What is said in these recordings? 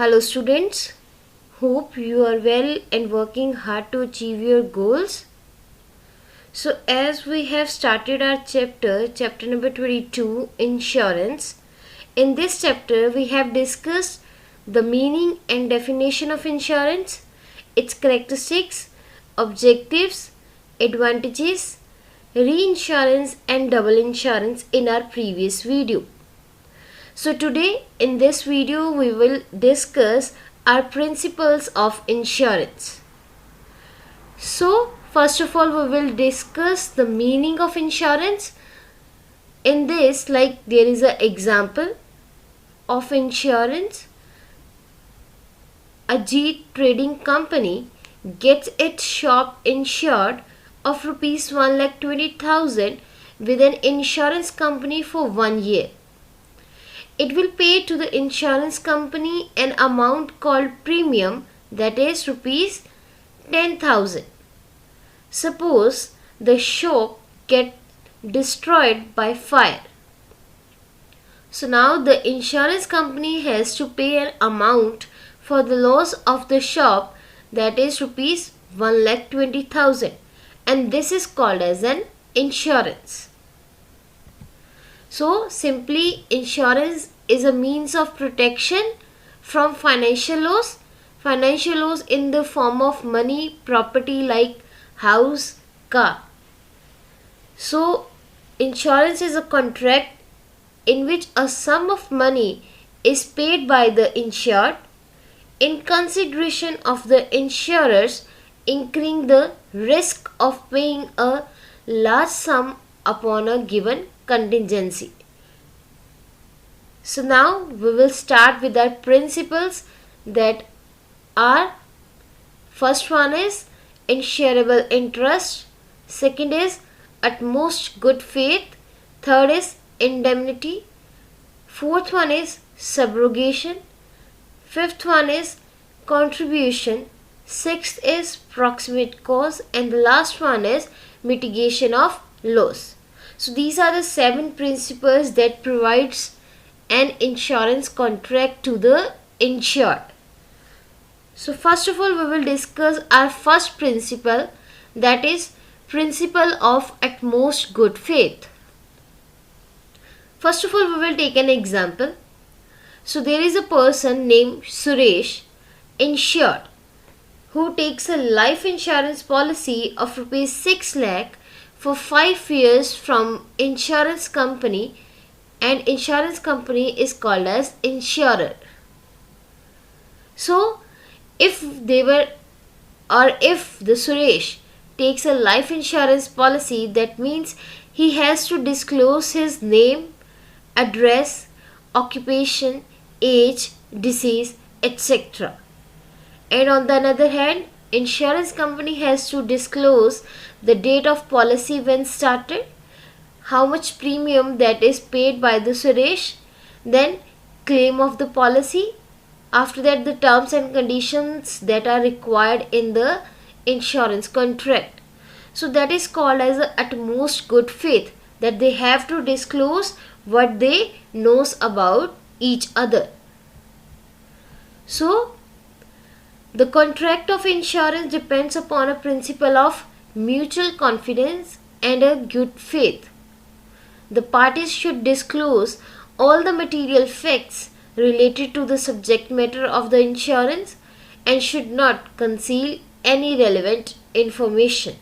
Hello students, hope you are well and working hard to achieve your goals. So as we have started our chapter number 22, insurance. In this chapter we have discussed the meaning and definition of insurance, its characteristics, objectives, advantages, reinsurance and double insurance in our previous video. So today in this video we will discuss our principles of insurance. So first of all we will discuss the meaning of insurance. In this, there is an example of insurance. Ajit Trading Company gets its shop insured of rupees 1,20,000 with an insurance company for 1 year. It will pay to the insurance company an amount called premium, that is rupees 10,000. Suppose the shop gets destroyed by fire. So now the insurance company has to pay an amount for the loss of the shop, that is rupees 1,20,000, and this is called as an insurance. So simply, insurance is a means of protection from financial loss in the form of money, property like house, car. So insurance is a contract in which a sum of money is paid by the insured in consideration of the insurers incurring the risk of paying a large sum upon a given contingency. So now we will start with our principles, that are: first one is insurable interest, second is utmost good faith, third is indemnity, fourth one is subrogation, fifth one is contribution, sixth is proximate cause, and the last one is mitigation of loss. So these are the 7 principles that provides an insurance contract to the insured. So first of all we will discuss our first principle, that is principle of utmost good faith. First of all we will take an example. So there is a person named Suresh, insured, who takes a life insurance policy of rupees 6 lakh for 5 years from insurance company, and insurance company is called as insurer. So if the Suresh takes a life insurance policy, that means he has to disclose his name, address, occupation, age, disease, etc. And on the other hand, insurance company has to disclose the date of policy when started, how much premium that is paid by the Suresh, then claim of the policy, after that the terms and conditions that are required in the insurance contract. So that is called as the utmost good faith, that they have to disclose what they knows about each other. So the contract of insurance depends upon a principle of mutual confidence and a good faith. The parties should disclose all the material facts related to the subject matter of the insurance and should not conceal any relevant information.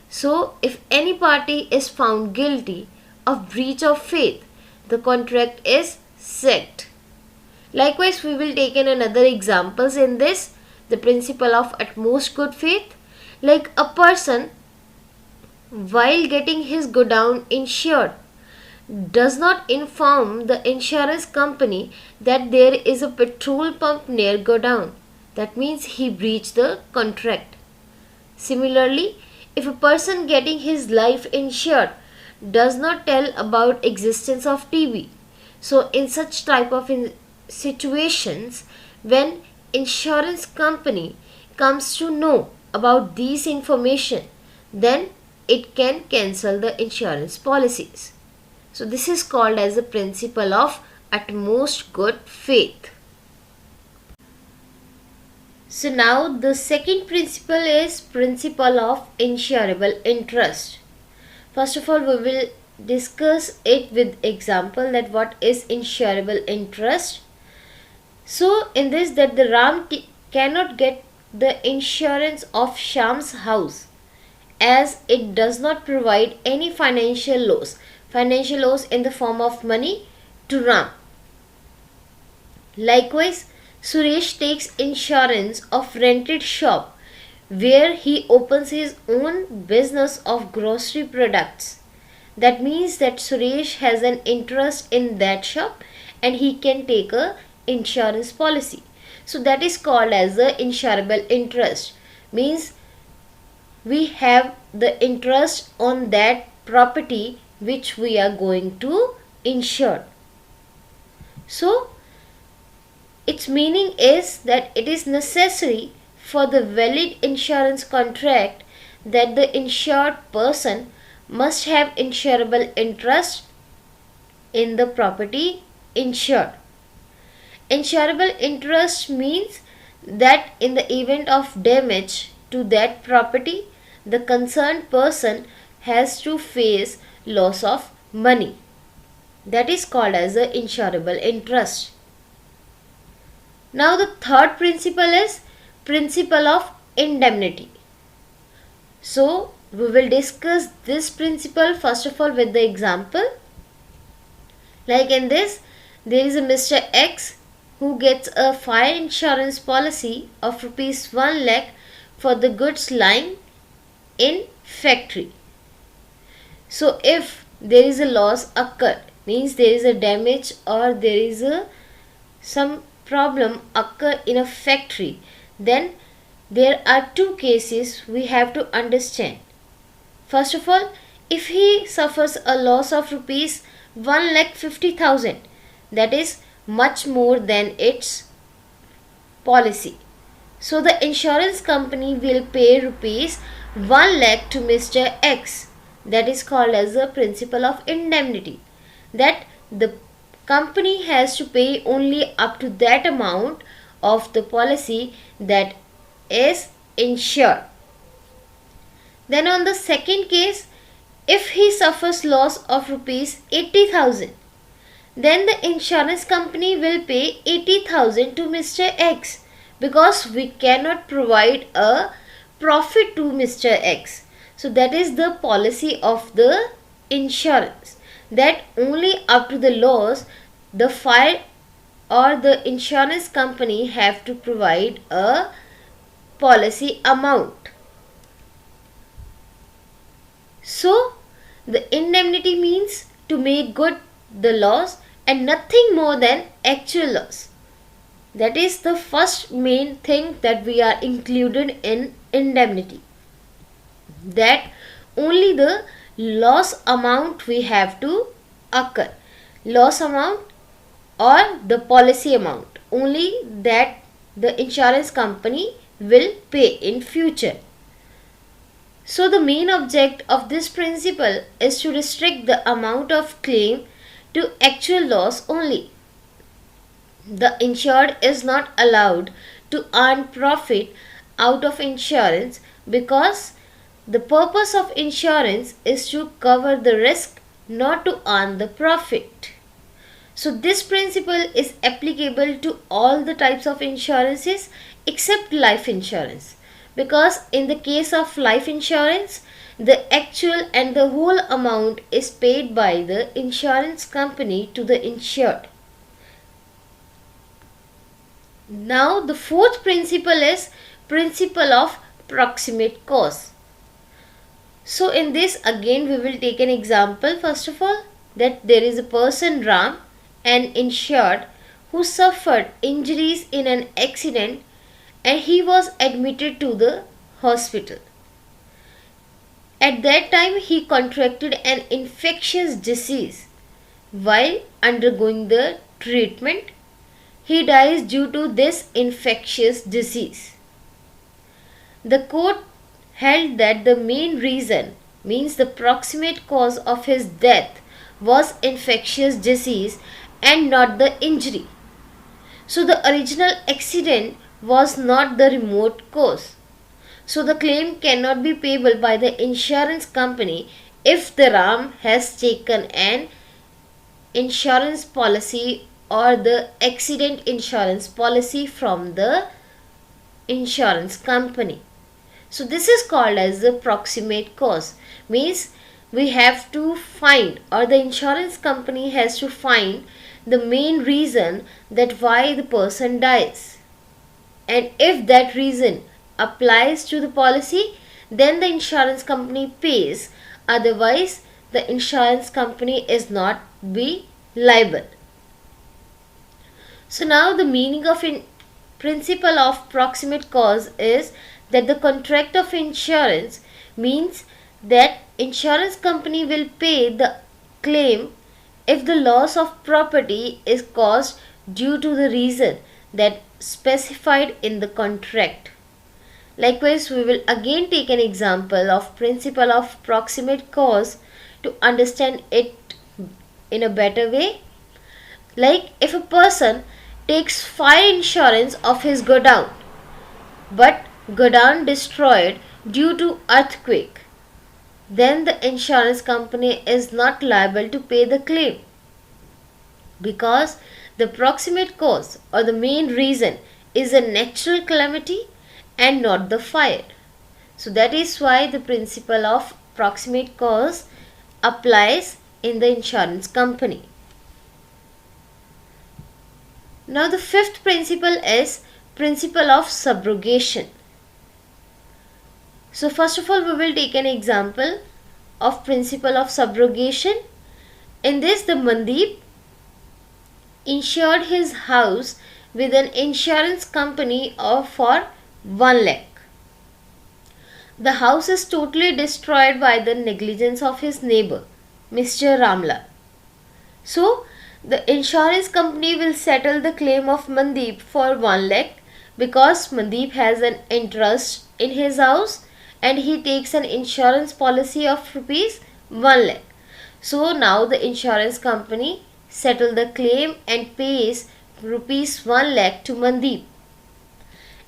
So if any party is found guilty of breach of faith, the contract is sacked. Likewise, we will take in another examples in this, the principle of utmost good faith. Like a person, while getting his godown insured, does not inform the insurance company that there is a petrol pump near godown. That means he breached the contract. Similarly, if a person getting his life insured does not tell about existence of TB, so in such type of situations, when insurance company comes to know about these information, then it can cancel the insurance policies. So this is called as the principle of utmost good faith. So now the second principle is principle of insurable interest. First of all, we will discuss it with example that what is insurable interest. So in this, that the Ram cannot get the insurance of Sham's house as it does not provide any financial loss in the form of money to Ram. Likewise, Suresh takes insurance of rented shop where he opens his own business of grocery products. That means that Suresh has an interest in that shop and he can take a insurance policy. So that is called as the insurable interest. Means we have the interest on that property which we are going to insure. So its meaning is that it is necessary for the valid insurance contract that the insured person must have insurable interest in the property insured. Insurable interest means that in the event of damage to that property, the concerned person has to face loss of money. That is called as the insurable interest. Now the third principle is principle of indemnity. So we will discuss this principle first of all with the example. Like in this, there is a Mr. X who gets a fire insurance policy of rupees 1 lakh for the goods lying in factory. So if there is a loss occurred, means there is a damage or there is some problem occur in a factory, then there are two cases we have to understand. First of all, if he suffers a loss of rupees 1,50,000, that is much more than its policy. So the insurance company will pay rupees 1 lakh to Mr. X. That is called as the principle of indemnity. That the company has to pay only up to that amount of the policy that is insured. Then on the second case, if he suffers loss of rupees 80,000, then the insurance company will pay 80,000 to Mr. X because we cannot provide a profit to Mr. X. So that is the policy of the insurance, that only up to the loss the fire or the insurance company have to provide a policy amount. So the indemnity means to make good the loss and nothing more than actual loss. That is the first main thing that we are included in indemnity, that only the loss amount we have to occur, loss amount or the policy amount, only that the insurance company will pay in future. So the main object of this principle is to restrict the amount of claim to actual loss only. The insured is not allowed to earn profit out of insurance because the purpose of insurance is to cover the risk, not to earn the profit. So this principle is applicable to all the types of insurances except life insurance, because in the case of life insurance, the actual and the whole amount is paid by the insurance company to the insured. Now the fourth principle is principle of proximate cause. So in this again we will take an example. First of all, that there is a person Ram, an insured, who suffered injuries in an accident and he was admitted to the hospital. At that time he contracted an infectious disease. While undergoing the treatment, he dies due to this infectious disease. The court held that the main reason, means the proximate cause of his death, was infectious disease and not the injury. So the original accident was not the remote cause. So the claim cannot be payable by the insurance company if the Ram has taken an insurance policy or the accident insurance policy from the insurance company. So this is called as the proximate cause. Means we have to find, or the insurance company has to find, the main reason that why the person dies. And if that reason applies to the policy, then the insurance company pays. Otherwise, the insurance company is not be liable. So now the meaning of principle of proximate cause is that the contract of insurance means that insurance company will pay the claim if the loss of property is caused due to the reason that specified in the contract. Likewise, we will again take an example of principle of proximate cause to understand it in a better way. Like if a person takes fire insurance of his godown, but godown destroyed due to earthquake, then the insurance company is not liable to pay the claim, because the proximate cause or the main reason is a natural calamity and not the fire. So that is why the principle of proximate cause applies in the insurance company. Now the fifth principle is principle of subrogation. So first of all, we will take an example of principle of subrogation. In this, the Mandeep insured his house with an insurance company for 1 lakh. The house is totally destroyed by the negligence of his neighbor, Mr. Ramlal. So, the insurance company will settle the claim of Mandeep for 1 lakh because Mandeep has an interest in his house and he takes an insurance policy of rupees 1 lakh. So, now the insurance company settle the claim and pays rupees 1 lakh to Mandeep.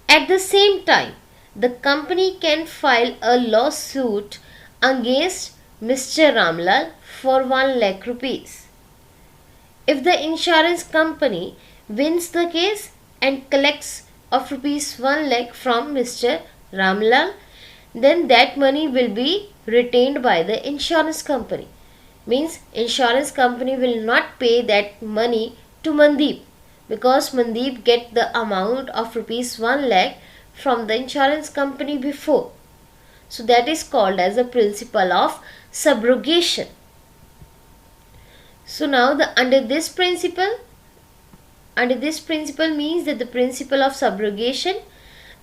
At the same time, the company can file a lawsuit against Mr. Ramlal for 1 lakh rupees. If the insurance company wins the case and collects of rupees 1 lakh from Mr. Ramlal, then that money will be retained by the insurance company. Means insurance company will not pay that money to Mandeep, because Mandeep get the amount of rupees 1 lakh from the insurance company before. So that is called as a principle of subrogation. So now under this principle means that the principle of subrogation,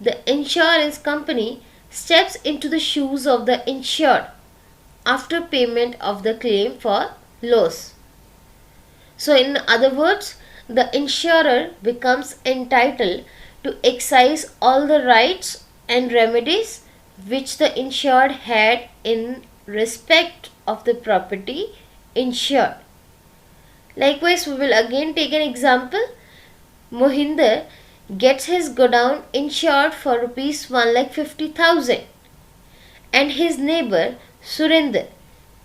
the insurance company steps into the shoes of the insured after payment of the claim for loss. So in other words, the insurer becomes entitled to exercise all the rights and remedies which the insured had in respect of the property insured. Likewise, we will again take an example. Mohinder gets his godown insured for rupees 1,50,000 and his neighbor Surinder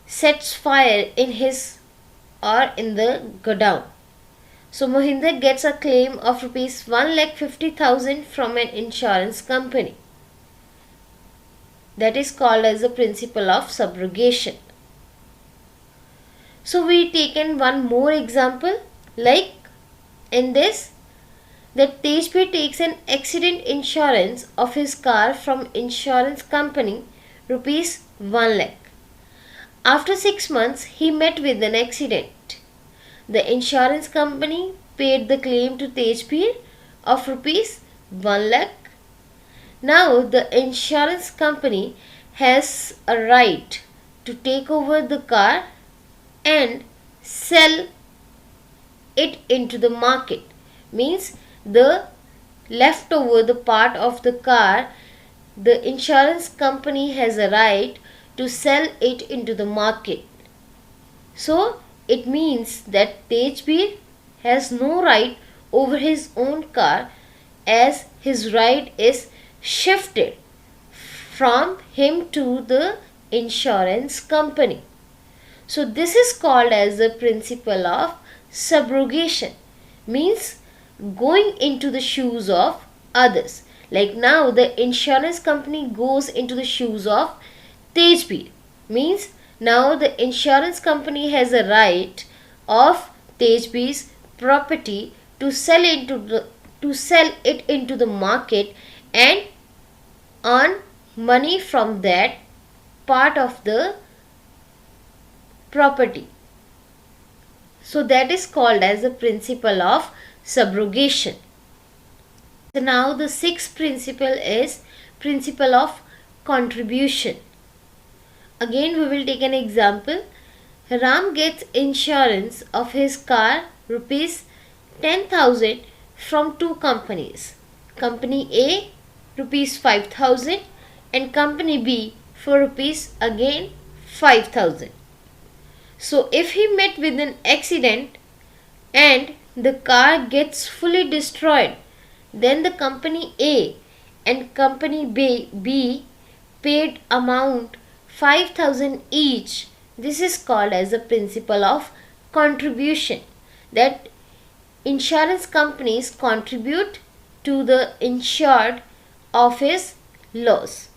sets fire in the godown. So Mohinder gets a claim of rupees 1,50,000 from an insurance company. That is called as the principle of subrogation. So we taken one more example, like in this, that Tejbir takes an accident insurance of his car from insurance company rupees 1 lakh. After 6 months, he met with an accident. The insurance company paid the claim to Tejbir of rupees 1 lakh. Now the insurance company has a right to take over the car and sell it into the market. Means the leftover, the part of the car, the insurance company has a right to sell it into the market. So it means that Tejbir has no right over his own car as his right is shifted from him to the insurance company. So this is called as the principle of subrogation, means going into the shoes of others. Like now the insurance company goes into the shoes of Tejbir, means now the insurance company has a right of Tejbir's property to sell it into the market and earn money from that part of the property. So that is called as the principle of subrogation. So now the sixth principle is principle of contribution. Again we will take an example. Ram gets insurance of his car rupees 10,000 from two companies. Company A rupees 5,000 and company B for rupees again 5,000. So if he met with an accident and the car gets fully destroyed, then the company A and company B paid amount 5,000 each. This is called as the principle of contribution, that insurance companies contribute to the insured of his loss.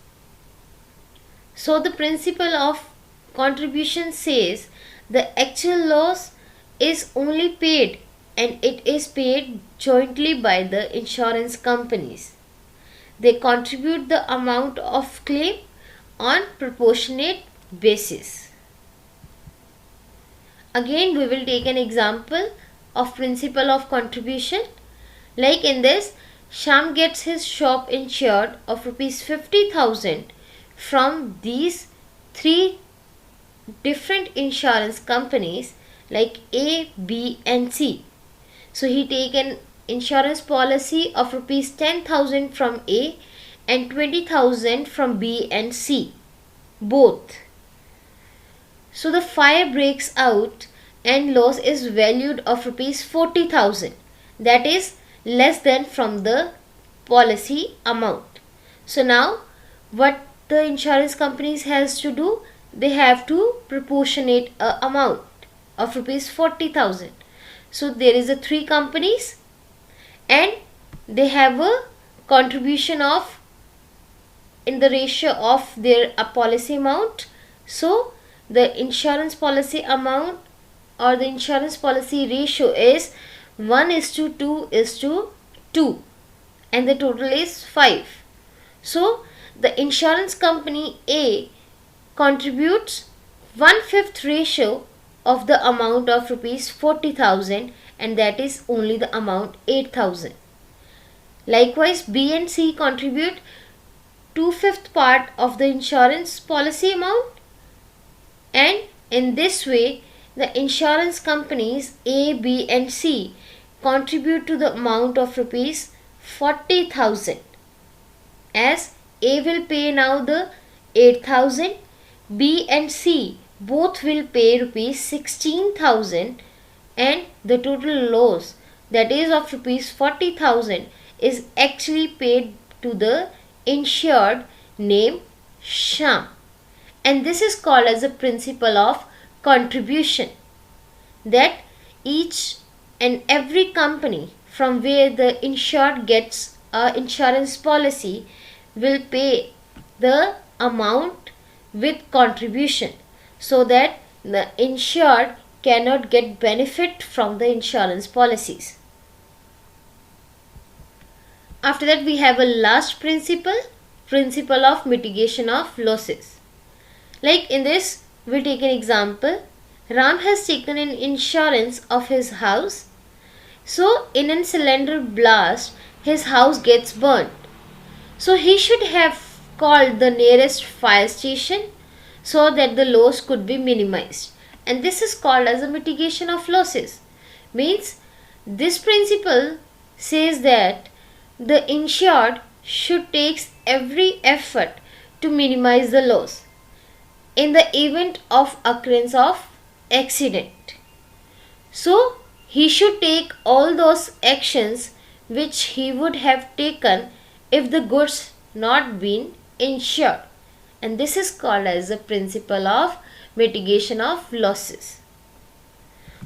So the principle of contribution says the actual loss is only paid and it is paid jointly by the insurance companies. They contribute the amount of claim on proportionate basis. Again we will take an example of principle of contribution. Like in this, Sham gets his shop insured of rupees 50,000 from these three different insurance companies like A, B and C. So he take an insurance policy of rupees 10,000 from A and 20,000 from B and C, both. So the fire breaks out and loss is valued of rupees 40,000, that is less than from the policy amount. So now what the insurance companies has to do, they have to proportionate a amount of rupees 40,000. So there is a three companies and they have a contribution of in the ratio of their policy amount. So the insurance policy amount or the insurance policy ratio is 1:2:2 and the total is 5. So the insurance company A contributes 1/5 ratio of the amount of rupees 40,000 and that is only the amount 8,000. Likewise B and C contribute 2/5 part of the insurance policy amount, and in this way the insurance companies A, B and C contribute to the amount of rupees 40,000, as A will pay now the 8,000, B and C both will pay rupees 16,000 and the total loss, that is of rupees 40,000, is actually paid to the insured named Sham, and this is called as a principle of contribution, that each and every company from where the insured gets a insurance policy will pay the amount with contribution, so that the insured cannot get benefit from the insurance policies. After that we have a last principle, principle of mitigation of losses. Like in this we'll take an example. Ram has taken an insurance of his house. So in a cylinder blast his house gets burnt. So he should have called the nearest fire station so that the loss could be minimized, and this is called as a mitigation of losses. Means this principle says that the insured should take every effort to minimize the loss in the event of occurrence of accident. So he should take all those actions which he would have taken if the goods not been insured, and this is called as the principle of mitigation of losses.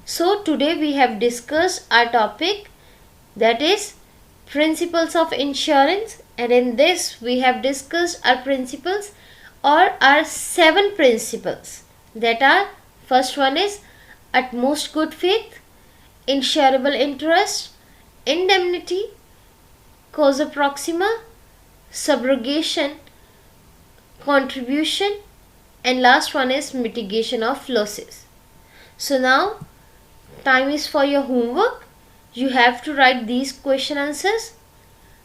So today we have discussed our topic, that is principles of insurance, and in this we have discussed our principles or our 7 principles, that are, first one is utmost good faith, insurable interest, indemnity, causa proxima, subrogation, contribution, and last one is mitigation of losses. So now time is for your homework. You have to write these question answers.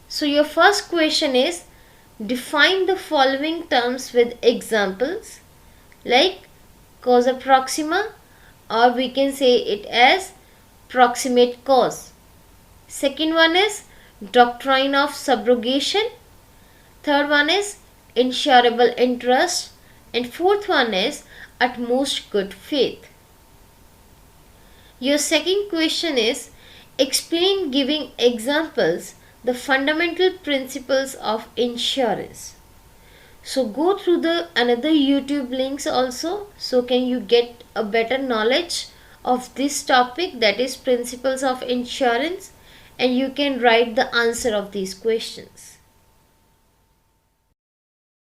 So your first question is, define the following terms with examples, like causa proxima, or we can say it as proximate cause. Second one is doctrine of subrogation. Third one is insurable interest, and fourth one is utmost good faith. Your second question is, explain giving examples the fundamental principles of insurance. So go through the another YouTube links also, so can you get a better knowledge of this topic, that is principles of insurance, and you can write the answer of these questions.